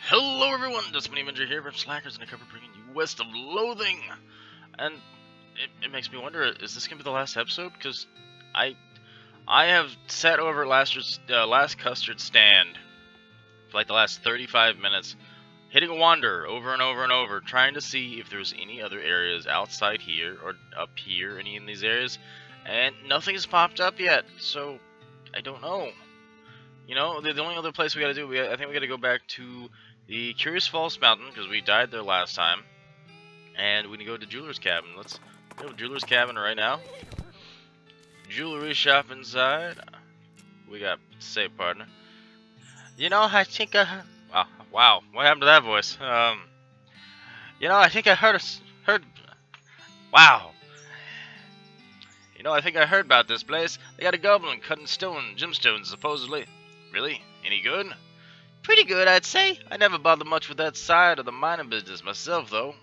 Hello everyone, Dustbunny Avenger here from Slackers and a cover bringing you West of Loathing. And it makes me wonder, is this going to be the last episode? Because I have sat over at last custard stand for like the last 35 minutes, hitting a wander over and over and over, trying to see if there's any other areas outside here or up here, any in these areas, and nothing has popped up yet, so I don't know. You know, the only other place we gotta do, I think we gotta go back to the Curious Falls Mountain, because we died there last time. And we can go to Jeweler's Cabin. Let's go to Jeweler's Cabin right now. Jewelry shop inside. We got safe partner. You know, I think oh, wow, what happened to that voice? You know, I think I heard. Wow. You know, I think I heard about this place. They got a goblin cutting gemstones, supposedly. Really? Any good? Pretty good, I'd say. I never bothered much with that side of the mining business myself, though.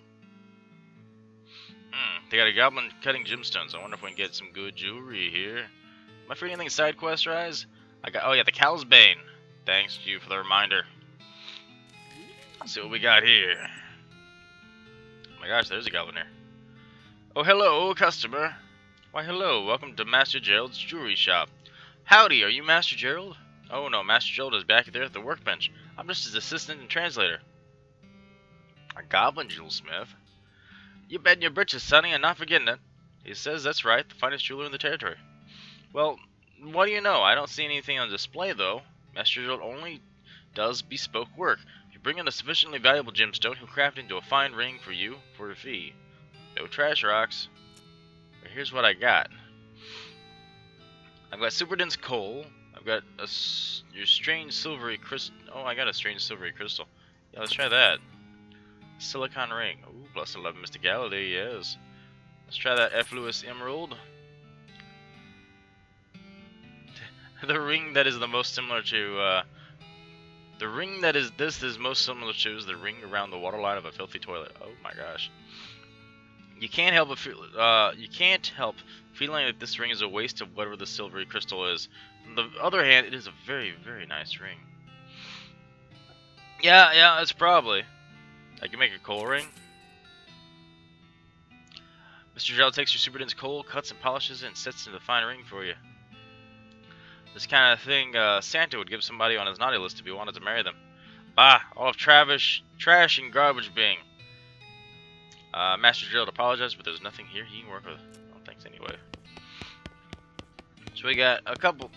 They got a goblin cutting gemstones. I wonder if we can get some good jewelry here. Am I forgetting anything side quest-wise? Oh yeah, the Cow's Bane. Thanks to you for the reminder. Let's see what we got here. Oh my gosh, there's a goblin here. Oh, hello, customer. Why, hello. Welcome to Master Gerald's jewelry shop. Howdy, are you Master Gerald? Oh no, Master Gerald is back there at the workbench. I'm just his assistant and translator. A goblin jewelsmith? You bet your britches, sonny, I'm not forgetting it. He says that's right, the finest jeweler in the territory. Well, what do you know? I don't see anything on display, though. Master Gerald only does bespoke work. If you bring in a sufficiently valuable gemstone, he'll craft it into a fine ring for you for a fee. No trash rocks. But here's what I got. I've got super dense coal. I've got your strange silvery crystal. Oh, I got a strange silvery crystal. Yeah, let's try that. Silicon ring. Ooh, plus 11 mysticality, yes. Let's try that effluous emerald. The ring that is the most similar to, the ring that is most similar to is the ring around the waterline of a filthy toilet. Oh my gosh. You can't help feeling that this ring is a waste of whatever the silvery crystal is. On the other hand, it is a very, very nice ring. Yeah, it's probably. I can make a coal ring. Mr. Gerald takes your super dense coal, cuts and polishes it, and sets it into a fine ring for you. This kind of thing Santa would give somebody on his naughty list if he wanted to marry them. Bah, all of trash and garbage being. Master Gerald apologized, but there's nothing here he can work with. Oh, thanks anyway. So we got a couple.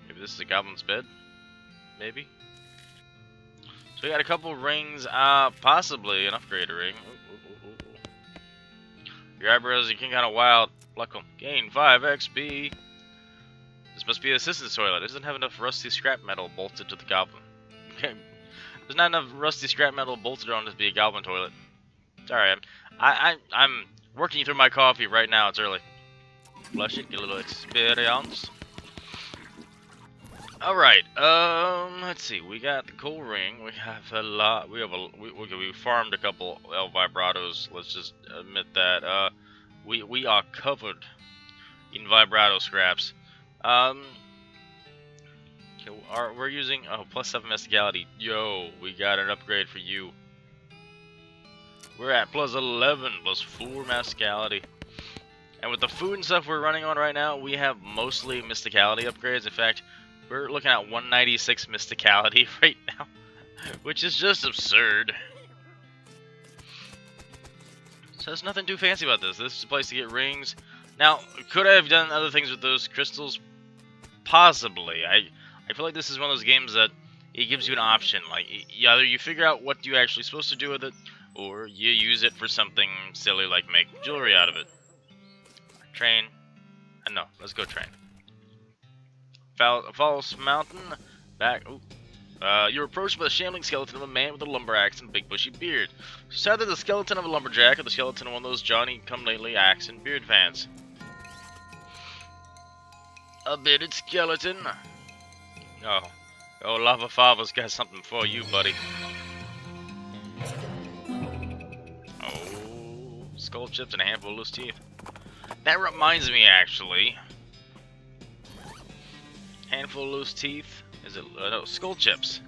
Maybe this is a goblin's bed. Maybe. So we got a couple rings, possibly an upgrade ring. Your eyebrows are getting kind of wild. Pluck them. Gain 5 XP. This must be the assistant's toilet. It doesn't have enough rusty scrap metal bolted to the goblin. Okay. There's not enough rusty scrap metal bolted on it to be a goblin toilet. Sorry, I'm working through my coffee right now. It's early. Flush it, get a little experience. Alright, let's see. We got the coal ring. We have a lot. We farmed a couple El Vibratos. Let's just admit that. We are covered in vibrato scraps. Okay, we're using plus 7 mysticality. Yo, we got an upgrade for you. We're at plus 11, plus 4 mysticality. And with the food and stuff we're running on right now, we have mostly mysticality upgrades. In fact, we're looking at 196 mysticality right now, which is just absurd. So there's nothing too fancy about this. This is a place to get rings. Now, could I have done other things with those crystals? Possibly. I feel like this is one of those games that it gives you an option. Like, either you figure out what you're actually supposed to do with it, or you use it for something silly like make jewelry out of it. Train. No, let's go train. False Mountain. Back. Ooh. You're approached by the shambling skeleton of a man with a lumber axe and big bushy beard. It's either the skeleton of a lumberjack or the skeleton of one of those Johnny-come-lately axe and beard fans. A bearded skeleton. Oh, Lava Fava's got something for you, buddy. Oh, skull chips and a handful of loose teeth. That reminds me, actually. Handful of loose teeth. Is it? No, skull chips.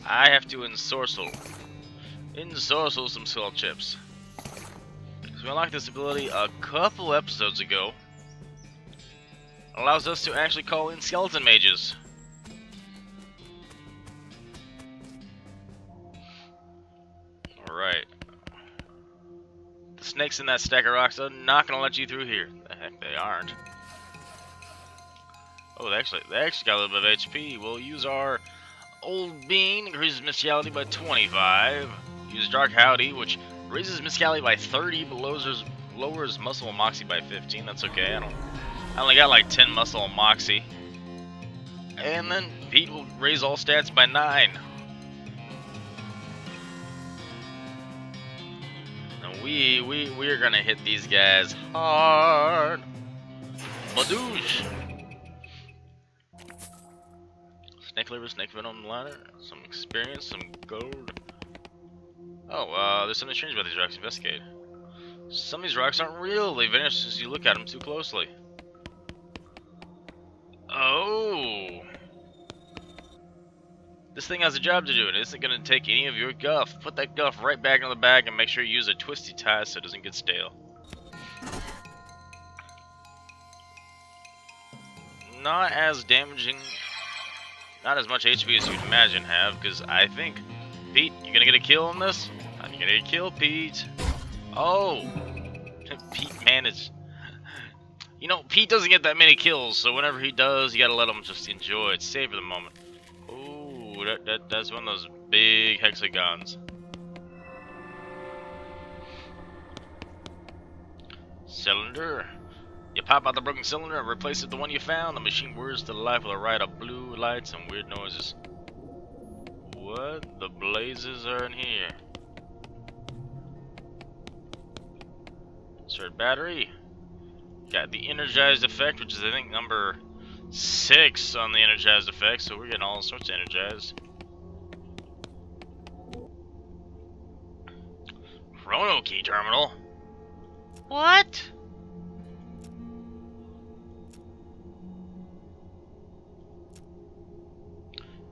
I have to ensorcel some skull chips. So we unlocked this ability a couple episodes ago. It allows us to actually call in skeleton mages. Alright. The snakes in that stack of rocks are not gonna let you through here. The heck they aren't. Oh, they actually got a little bit of HP. We'll use our Old Bean, increases miscality by 25. Use Dark Howdy, which raises miscality by 30, but lowers muscle and moxie by 15. That's okay. I only got like 10 muscle and moxie. And then Pete will raise all stats by 9. And we're gonna hit these guys hard. Badoosh! Snake liver, snake venom ladder, some experience, some gold. Oh, there's something strange about these rocks. Investigate. Some of these rocks aren't real. They vanish as you look at them too closely. Oh! This thing has a job to do. It isn't going to take any of your guff. Put that guff right back in the bag and make sure you use a twisty tie so it doesn't get stale. Not as damaging. Not as much HP as you'd imagine have, because I think... Pete, you gonna get a kill on this? I'm gonna get a kill, Pete. Oh! Pete managed. You know, Pete doesn't get that many kills, so whenever he does, you gotta let him just enjoy it. Savor the moment. Ooh, that's one of those big hexagons. Cylinder. You pop out the broken cylinder and replace it with the one you found. The machine whirs to life with a riot of blue lights and weird noises. What the blazes are in here? Insert battery. Got the energized effect, which is I think number 6 on the energized effect, so we're getting all sorts of energized. Chrono key terminal. What?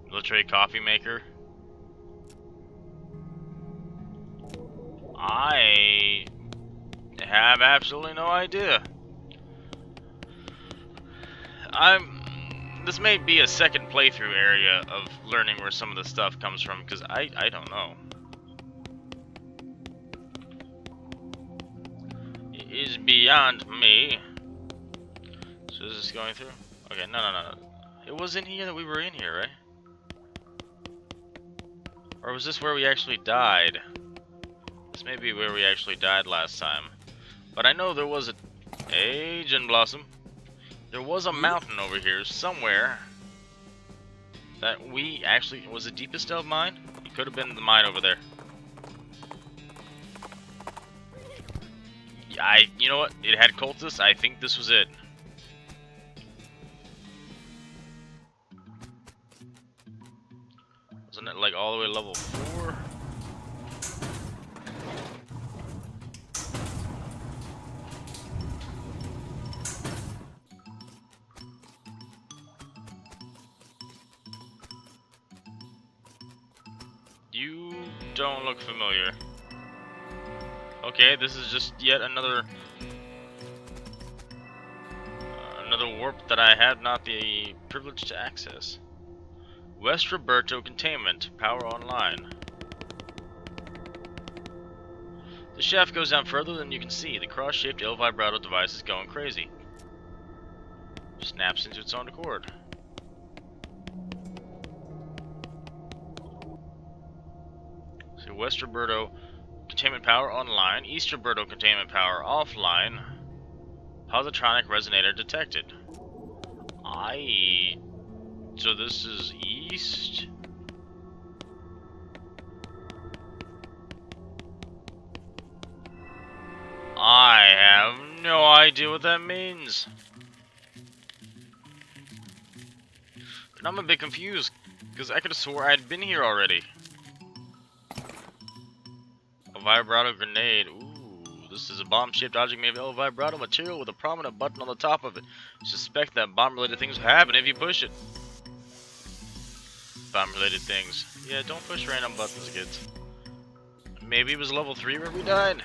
Military coffee maker. I have absolutely no idea. This may be a second playthrough area of learning where some of the stuff comes from, because I don't know. It is beyond me. So is this going through? Okay, no. It was in here that we were in here, right? Or was this where we actually died? This may be where we actually died last time. But I know there was a Gin Blossom. There was a mountain over here somewhere that we actually... Was it deepest delve mine? It could have been the mine over there. Yeah, you know what? It had cultists. I think this was it. Wasn't it like all the way to level 4? You don't look familiar. Okay, this is just yet another warp that I have not the privilege to access. West Roberto containment, power online. The shaft goes down further than you can see. The cross-shaped El Vibrato device is going crazy. Snaps into its own accord. So West Roberto containment power online, East Roberto containment power offline. Positronic resonator detected. So this is east? I have no idea what that means. And I'm a bit confused, because I could have swore I'd been here already. A vibrato grenade. Ooh, this is a bomb-shaped object made of El Vibrato material with a prominent button on the top of it. Suspect that bomb-related things will happen if you push it. bomb related things. Yeah, don't push random buttons, kids. Maybe it was level 3 where we died?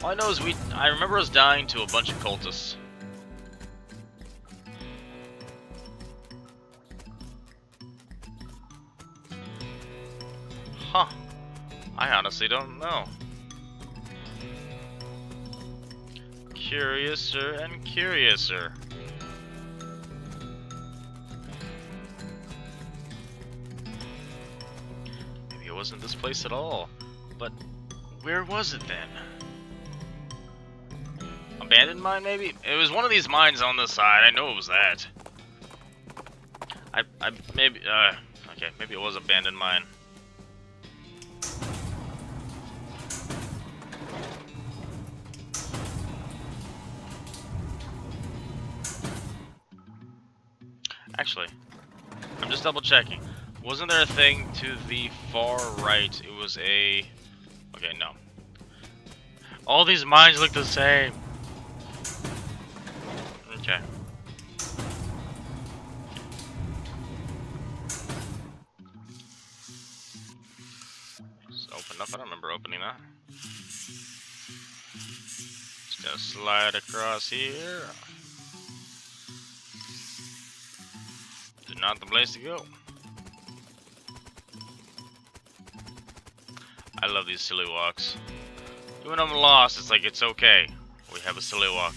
All I know is I remember us dying to a bunch of cultists. Huh. I honestly don't know. Curiouser and curiouser. Maybe it wasn't this place at all. But where was it then? Abandoned mine, maybe? It was one of these mines on this side. I know it was that. Okay, maybe it was abandoned mine. Actually, I'm just double checking. Wasn't there a thing to the far right? It was a... Okay, no. All these mines look the same. Okay. Just open up. I don't remember opening that. Just gonna slide across here. Not the place to go. I love these silly walks. Even when I'm lost, it's like it's okay. We have a silly walk.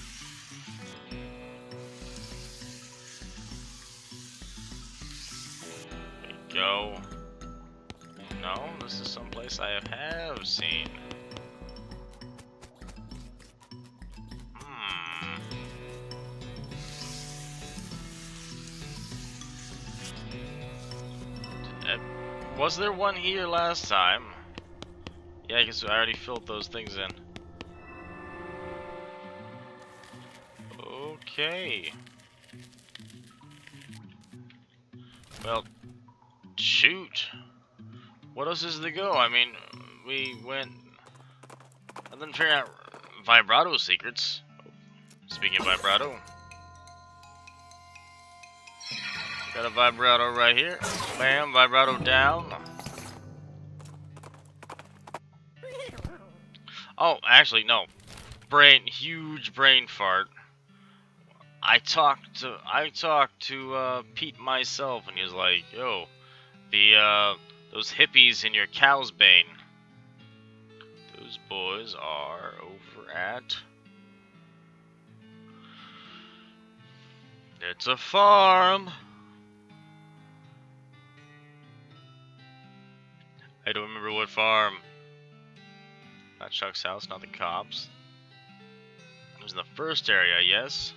There we go. No, this is someplace I have seen. Was there one here last time? Yeah, I guess I already filled those things in. Okay. Well, shoot. What else is to go? I mean, we went... and then figuring out vibrato secrets. Speaking of vibrato. Got a vibrato right here. Bam, vibrato down. Oh, actually, no. Huge brain fart. I talked to Pete myself, and he was like, "Yo, those hippies in your cow's bane. Those boys are over at. It's a farm." I don't remember what farm. Not Chuck's house, not the cops. It was in the first area, yes.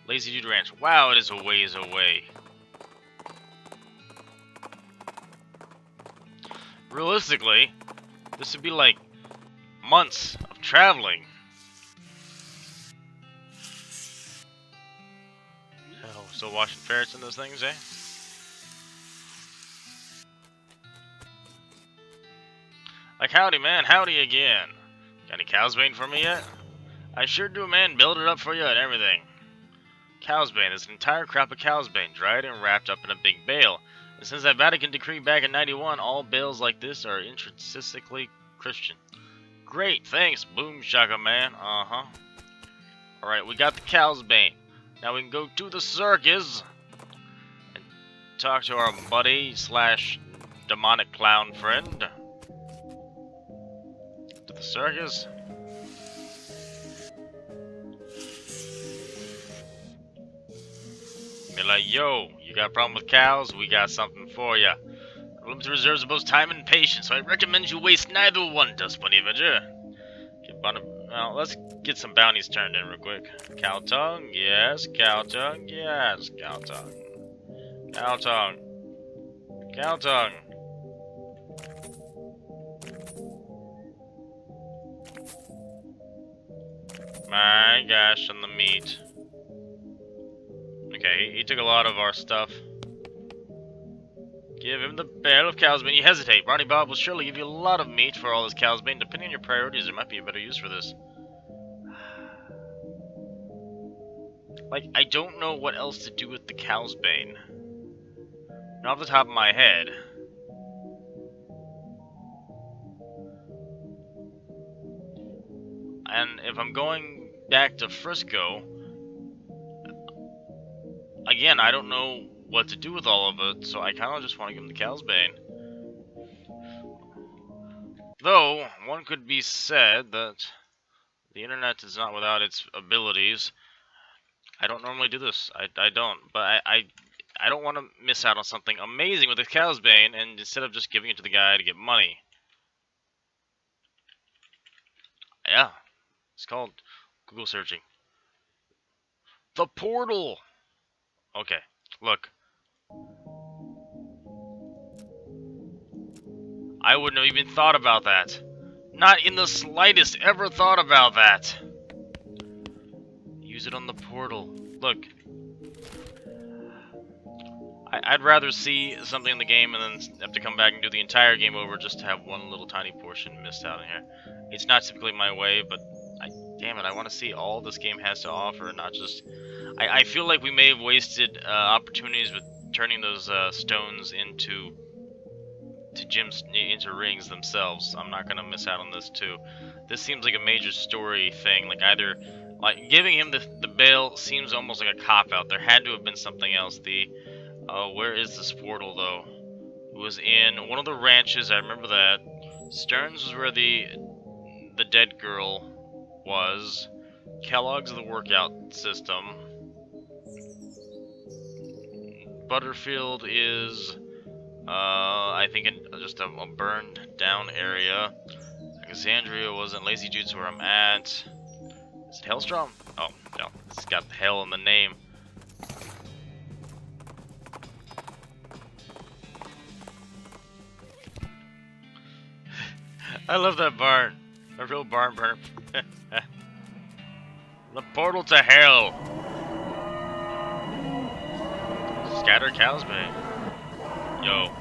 Lazy Dude Ranch. Wow, it is a ways away. Realistically, this would be like months of traveling. Hell, still watching ferrets in those things, eh? Like, howdy, man. Howdy again. Got any cow's bane for me yet? I sure do, man. Build it up for you and everything. Cow's bane. There's an entire crop of cow's bane, dried and wrapped up in a big bale. And since that Vatican decree back in 91, all bales like this are intrinsically Christian. Great, thanks. Boom shaka, man. Uh-huh. Alright, we got the cow's bane. Now we can go to the circus and talk to our buddy / demonic clown friend. The circus. Be like, yo, you got a problem with cows? We got something for ya. Limited reserves of both time and patience, so I recommend you waste neither one, Dustbunny Avenger. Well, let's get some bounties turned in real quick. Cow tongue, yes. Cow tongue, yes. Cow tongue. Cow tongue. Cow tongue. My gosh, on the meat. Okay, he took a lot of our stuff. Give him the barrel of cow's bane. You hesitate. Ronnie Bob will surely give you a lot of meat for all his cow's bane. Depending on your priorities, there might be a better use for this. Like, I don't know what else to do with the cow's bane. And off the top of my head, and if I'm going back to Frisco, again, I don't know what to do with all of it, so I kind of just want to give him the Cow's Bane. Though, one could be said that the internet is not without its abilities. I don't normally do this. I don't. But I don't want to miss out on something amazing with the Cow's Bane, and instead of just giving it to the guy to get money. Yeah. It's called Google searching. The portal! Okay. Look. I wouldn't have even thought about that. Not in the slightest ever thought about that. Use it on the portal. Look. I'd rather see something in the game and then have to come back and do the entire game over just to have one little tiny portion missed out in here. It's not typically my way, but damn it, I want to see all this game has to offer, not just... I feel like we may have wasted opportunities with turning those stones into into rings themselves. I'm not gonna miss out on this too. This seems like a major story thing. Like either giving him the bail seems almost like a cop out. There had to have been something else. Where is this portal though? It was in one of the ranches. I remember that. Stearns was where the dead girl was. Kellogg's the workout system. Butterfield is, I think, just a burned down area. Alexandria wasn't. Lazy Jude's where I'm at. Is it Hellstrom? Oh, no. It's got hell in the name. I love that barn. A real barn burner. The portal to hell. Scatter Cow's Bane. Yo.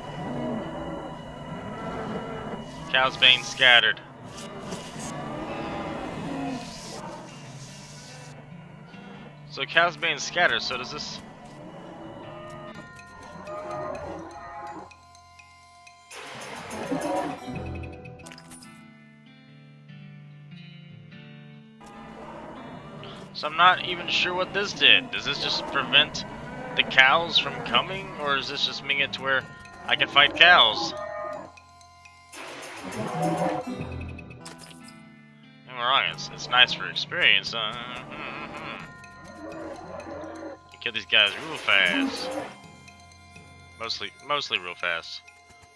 Cow's Bane scattered. So Cow's Bane scattered, so does this... So I'm not even sure what this did. Does this just prevent the cows from coming, or is this just making it to where I can fight cows? Don't get me wrong, it's nice for experience. You kill these guys real fast. Mostly real fast.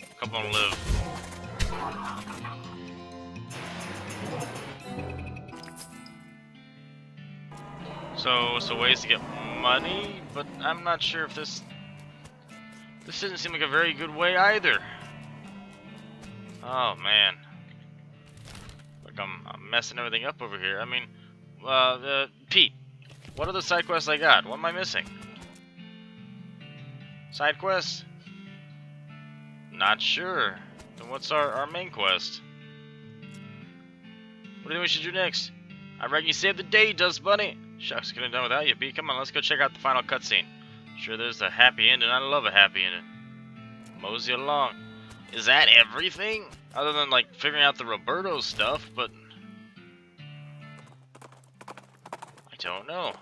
A couple of them live. So ways to get money, but I'm not sure if this doesn't seem like a very good way either. Oh man, like I'm messing everything up over here. I mean, Pete, what other side quests I got? What am I missing? Side quests? Not sure. Then what's our main quest? What do you think we should do next? I reckon you saved the day, Dustbunny. Shucks, couldn't have done without you, Pete. Come on, let's go check out the final cutscene. Sure, there's a happy ending. I love a happy ending. Mosey along. Is that everything? Other than, like, figuring out the Roberto stuff, but... I don't know.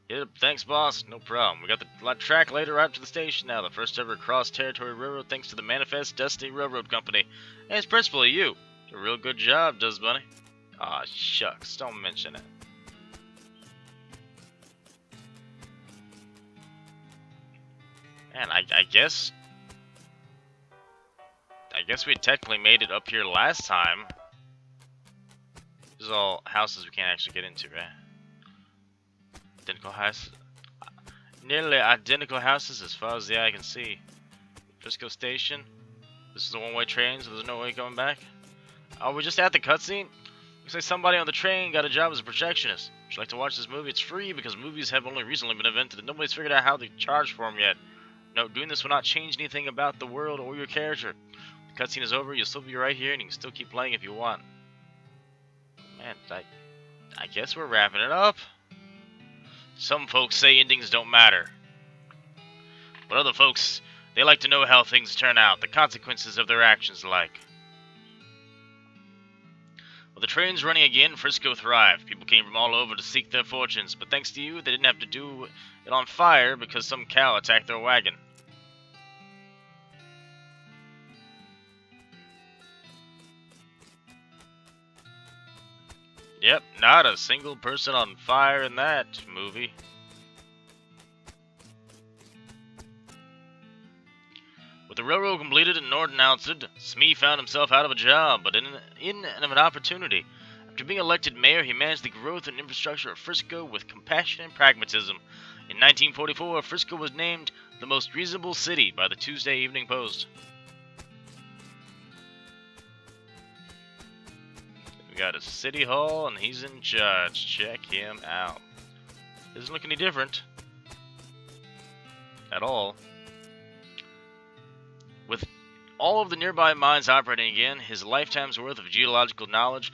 Yep, thanks, boss. No problem. We got the track later right to the station now. The first ever cross-territory railroad thanks to the Manifest Destiny Railroad Company. And it's principally you. Did a real good job, Dustbunny. Aw, shucks. Don't mention it. Man, I guess we technically made it up here last time. This is all houses we can't actually get into, right? Identical houses. Nearly identical houses as far as the eye can see. Frisco Station. This is a one-way train, so there's no way coming back. Oh, we're just at the cutscene? Looks like somebody on the train got a job as a projectionist. Would you like to watch this movie? It's free because movies have only recently been invented and nobody's figured out how to charge for them yet. No, doing this will not change anything about the world or your character. The cutscene is over, you'll still be right here and you can still keep playing if you want. Man, I guess we're wrapping it up. Some folks say endings don't matter. But other folks, they like to know how things turn out, the consequences of their actions like. With the trains running again, Frisco thrived. People came from all over to seek their fortunes, but thanks to you, they didn't have to do it on fire because some cow attacked their wagon. Yep, not a single person on fire in that movie. With the railroad completed and Norton ousted, Smee found himself out of a job, but in an opportunity. After being elected mayor, he managed the growth and infrastructure of Frisco with compassion and pragmatism. In 1944, Frisco was named the most reasonable city by the Tuesday Evening Post. We got a city hall, and he's in charge. Check him out. Doesn't look any different. At all. With all of the nearby mines operating again, his lifetime's worth of geological knowledge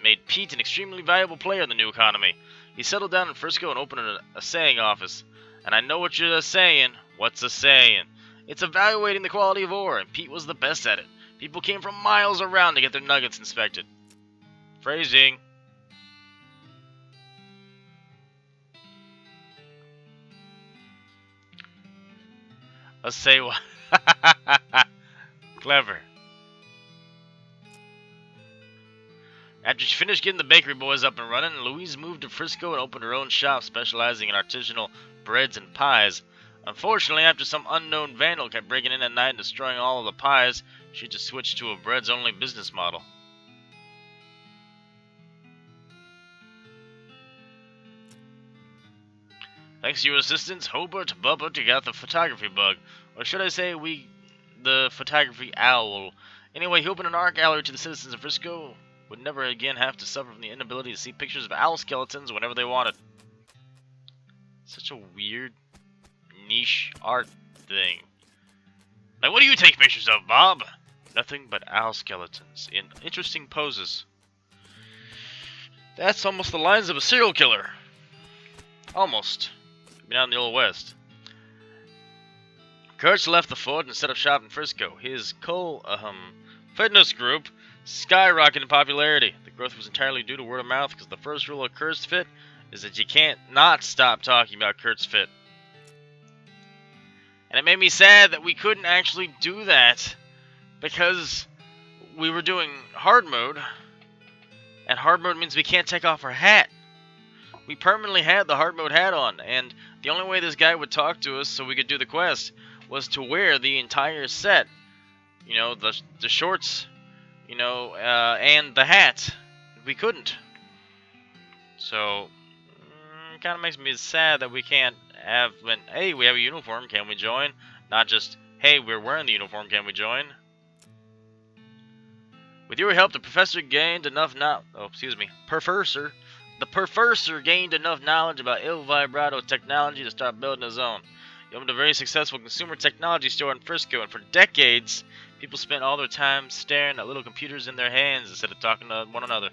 made Pete an extremely valuable player in the new economy. He settled down in Frisco and opened a assaying office. And I know what you're saying. What's a saying? It's evaluating the quality of ore, and Pete was the best at it. People came from miles around to get their nuggets inspected. Phrasing. Let's say what? Clever. After she finished getting the bakery boys up and running, Louise moved to Frisco and opened her own shop specializing in artisanal breads and pies. Unfortunately, after some unknown vandal kept breaking in at night and destroying all of the pies, she just switched to a breads-only business model. Thanks to your assistance, Hobart Bubbert got the photography bug. Or should I say, the photography owl. Anyway, he opened an art gallery to the citizens of Frisco. Would never again have to suffer from the inability to see pictures of owl skeletons whenever they wanted. Such a weird, niche art thing. Like, what do you take pictures of, Bob? Nothing but owl skeletons in interesting poses. That's almost the lines of a serial killer. Almost. Been out in the Old West. Kurtz left the fort and set up shop in Frisco. His fitness group skyrocketed in popularity. The growth was entirely due to word of mouth because the first rule of Kurt's Fit is that you can't not stop talking about Kurt's Fit. And it made me sad that we couldn't actually do that because we were doing hard mode, and hard mode means we can't take off our hat. We permanently had the hard mode hat on, and the only way this guy would talk to us so we could do the quest was to wear the entire set. You know, the shorts, you know, and the hat. We couldn't. So, it kind of makes me sad that we can't have, hey, we have a uniform, can we join? Not just, hey, we're wearing the uniform, can we join? With your help, the professor gained enough The professor gained enough knowledge about El Vibrato technology to start building his own. He opened a very successful consumer technology store in Frisco, and for decades, people spent all their time staring at little computers in their hands instead of talking to one another.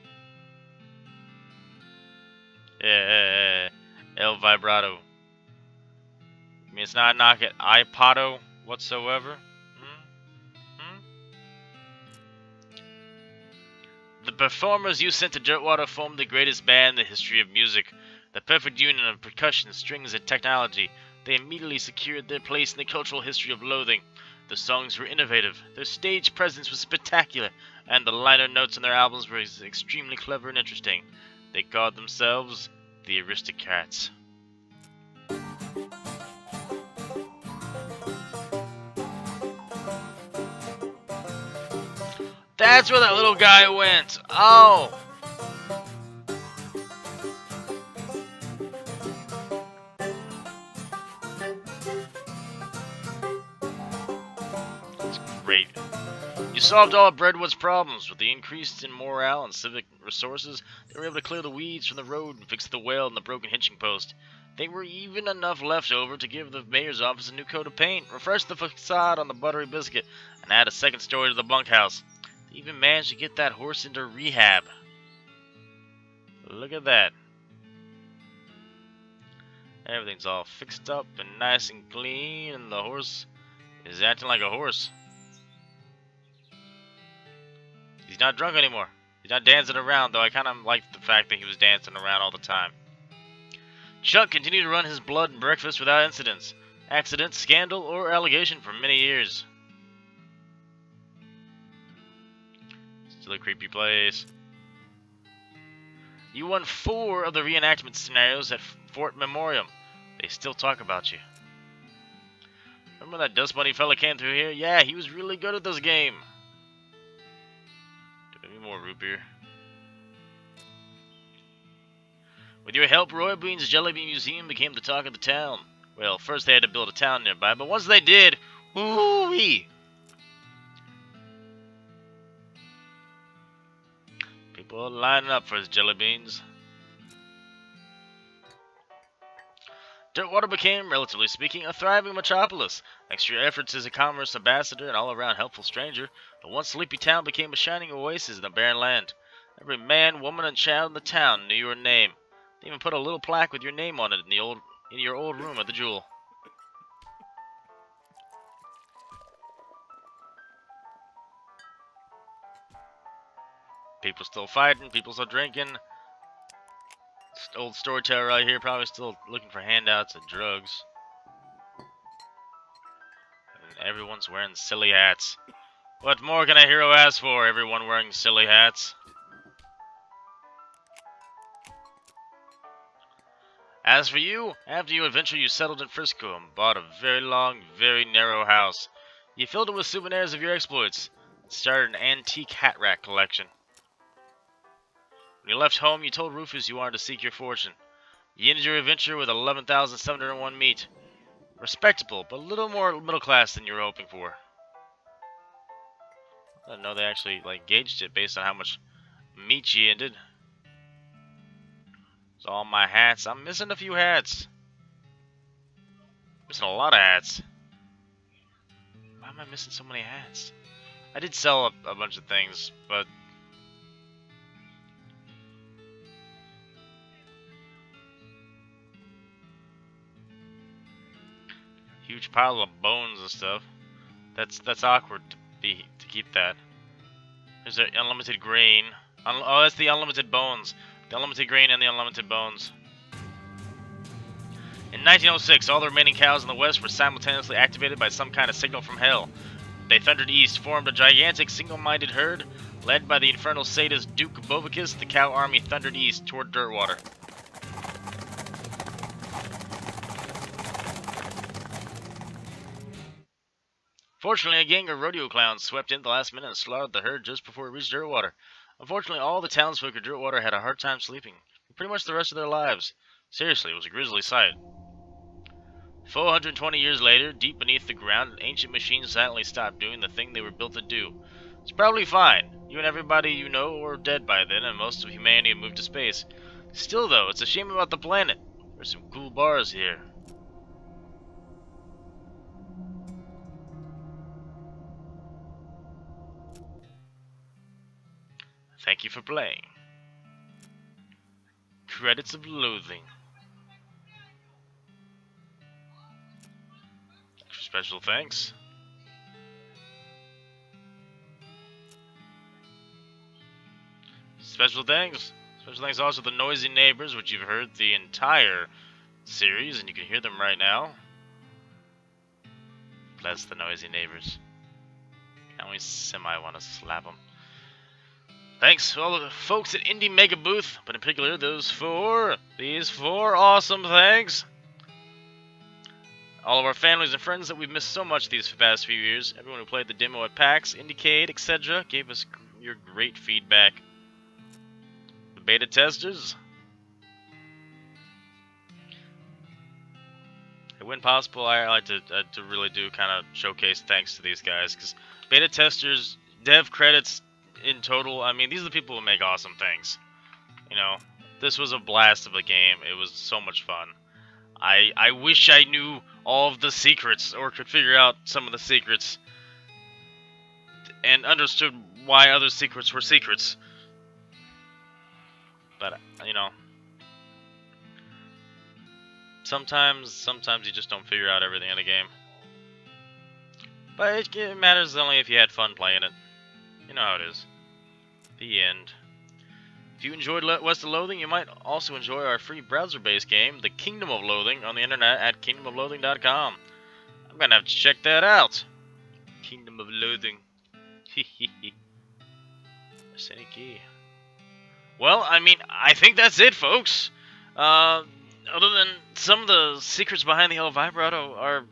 Yeah, El Vibrato. I mean, it's not a knock at iPodo whatsoever. The performers you sent to Dirtwater formed the greatest band in the history of music. The perfect union of percussion, strings, and technology. They immediately secured their place in the cultural history of Loathing. The songs were innovative, their stage presence was spectacular, and the liner notes on their albums were extremely clever and interesting. They called themselves the Aristocrats. That's where that little guy went. Oh. That's great. You solved all of Breadwood's problems. With the increase in morale and civic resources, they were able to clear the weeds from the road and fix the well and the broken hitching post. They were even enough left over to give the mayor's office a new coat of paint, refresh the facade on the buttery biscuit, and add a second story to the bunkhouse. They even managed to get that horse into rehab. Look at that. Everything's all fixed up and nice and clean, and the horse is acting like a horse. He's not drunk anymore. He's not dancing around, though I kind of liked the fact that he was dancing around all the time. Chuck continued to run his blood and breakfast without accident, scandal, or allegation for many years. Still a creepy place. You won 4 of the reenactment scenarios at Fort Memoriam. They still talk about you. Remember that Dustbunny fella came through here? Yeah, he was really good at this game. Give me more root beer. With your help, Roy Bean's Jelly Bean Museum became the talk of the town. Well, first they had to build a town nearby, but once they did, woo-wee! People are lining up for his jelly beans. Dirtwater became, relatively speaking, a thriving metropolis. Thanks to your efforts as a commerce ambassador and all-around helpful stranger, the once sleepy town became a shining oasis in the barren land. Every man, woman, and child in the town knew your name. They even put a little plaque with your name on it in your old room at the Jewel. People still fighting, people still drinking. Old storyteller right here probably still looking for handouts and drugs. And everyone's wearing silly hats. What more can a hero ask for? Everyone wearing silly hats. As for you, after your adventure you settled in Frisco and bought a very long, very narrow house. You filled it with souvenirs of your exploits and started an antique hat rack collection. When you left home, you told Rufus you wanted to seek your fortune. You ended your adventure with 11,701 meat. Respectable, but a little more middle class than you were hoping for. I didn't know they actually gauged it based on how much meat you ended. It's all my hats. I'm missing a few hats. Missing a lot of hats. Why am I missing so many hats? I did sell a bunch of things, but huge pile of bones and stuff. That's awkward to keep that. There's the unlimited grain. Oh, that's the unlimited bones. The unlimited grain and the unlimited bones. In 1906, all the remaining cows in the west were simultaneously activated by some kind of signal from hell. They thundered east, formed a gigantic single-minded herd. Led by the infernal sadist Duke Bovicus, the cow army thundered east toward Dirtwater. Fortunately, a gang of rodeo clowns swept in at the last minute and slaughtered the herd just before it reached Dirtwater. Unfortunately, all the townsfolk of Dirtwater had a hard time sleeping, for pretty much the rest of their lives. Seriously, it was a grisly sight. 420 years later, deep beneath the ground, an ancient machine silently stopped doing the thing they were built to do. It's probably fine. You and everybody you know are dead by then, and most of humanity have moved to space. Still, though, it's a shame about the planet. There's some cool bars here. Thank you for playing. Credits of Loathing. Extra special thanks. Special thanks also to the Noisy Neighbors, which you've heard the entire series, and you can hear them right now. Bless the Noisy Neighbors. I only semi-want to slap them. Thanks to all the folks at Indie Mega Booth, but in particular these four awesome thanks. All of our families and friends that we've missed so much these past few years. Everyone who played the demo at PAX, Indiecade, etc. gave us your great feedback. The beta testers. And when possible, I like to really do kind of showcase thanks to these guys, because beta testers, dev credits in total, I mean, these are the people who make awesome things. You know, this was a blast of a game. It was so much fun. I wish I knew all of the secrets, or could figure out some of the secrets, and understood why other secrets were secrets. But, you know, sometimes you just don't figure out everything in a game. But it matters only if you had fun playing it. You know how it is. The end. If you enjoyed West of Loathing, you might also enjoy our free browser-based game, The Kingdom of Loathing, on the internet at kingdomofloathing.com. I'm gonna have to check that out. Kingdom of Loathing. Hehehe. Any key. Well, I mean, I think that's it, folks. Other than some of the secrets behind the El Vibrato are,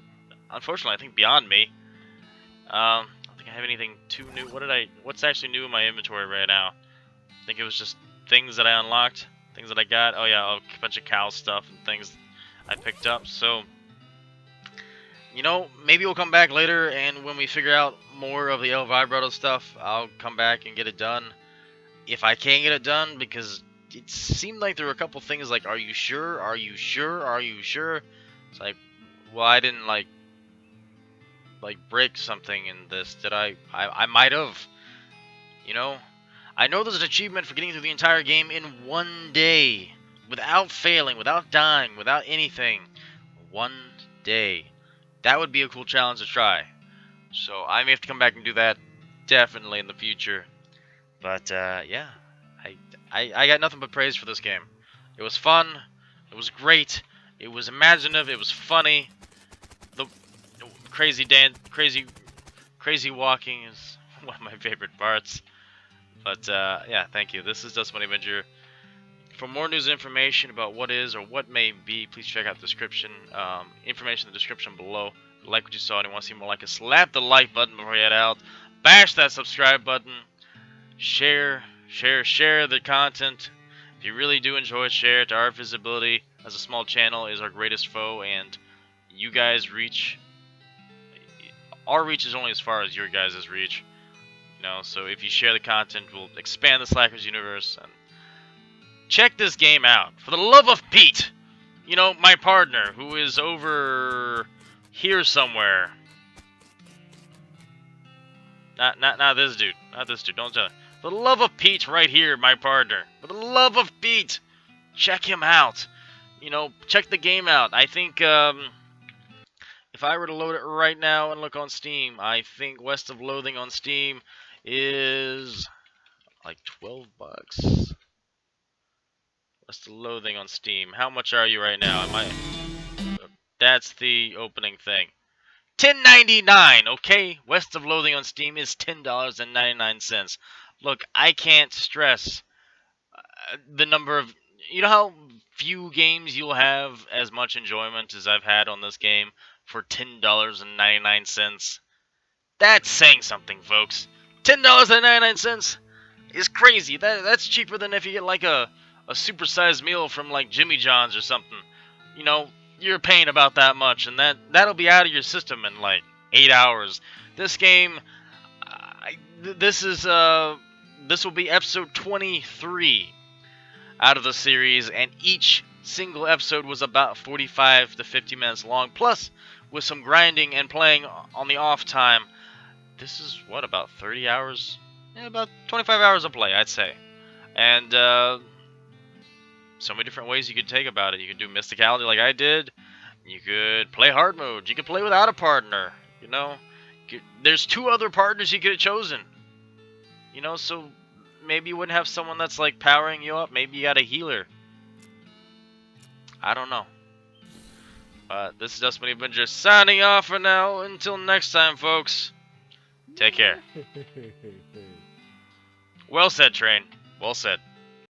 unfortunately, I think beyond me. I don't think I have anything too new. What's actually new in my inventory right now? I think it was just things that I unlocked, things that I got. Oh yeah, a bunch of cow stuff and things I picked up. So, you know, maybe we'll come back later, and when we figure out more of the El Vibrato stuff, I'll come back and get it done. If I can get it done, because it seemed like there were a couple things like, are you sure? Are you sure? Are you sure? It's like, well, I didn't like break something in this, did I? I might have. You know? I know there's an achievement for getting through the entire game in 1 day. Without failing, without dying, without anything. 1 day. That would be a cool challenge to try. So I may have to come back and do that definitely in the future. But yeah, I got nothing but praise for this game. It was fun. It was great. It was imaginative. It was funny. The crazy walking is one of my favorite parts. But yeah, thank you. This is Dustbunny Avenger. For more news and information about what is or what may be, please check out the description. Information in the description below. If you like what you saw and you want to see more like it, slap the like button before you head out. Bash that subscribe button. Share the content. If you really do enjoy it, share it. Our visibility as a small channel is our greatest foe, and you guys reach. Our reach is only as far as your guys' reach. You know, so if you share the content, we'll expand the Slackers universe. And check this game out. For the love of Pete! You know, my partner, who is over here somewhere. Not this dude. Not this dude. Don't tell him. For the love of Pete, right here, my partner. For the love of Pete! Check him out. You know, check the game out. I think, if I were to load it right now and look on Steam, I think West of Loathing on Steam is like 12 bucks. West of Loathing on Steam. How much are you right now? That's the opening thing. $10.99, okay? West of Loathing on Steam is $10.99. Look, I can't stress the number of... You know how few games you'll have as much enjoyment as I've had on this game for $10.99? That's saying something, folks. $10.99 is crazy. That's cheaper than if you get like a supersized meal from like Jimmy John's or something. You know, you're paying about that much, and that'll be out of your system in like 8 hours. This game, this will be episode 23 out of the series, and each single episode was about 45 to 50 minutes long, plus with some grinding and playing on the off time. This is, what, about 30 hours? Yeah, about 25 hours of play, I'd say. And so many different ways you could take about it. You could do mysticality like I did. You could play hard mode. You could play without a partner. You know, there's 2 other partners you could have chosen. You know, so maybe you wouldn't have someone that's like powering you up. Maybe you got a healer. I don't know. This is Dustbunny Avenger signing off for now. Until next time, folks. Take care. Well said, Train. Well said.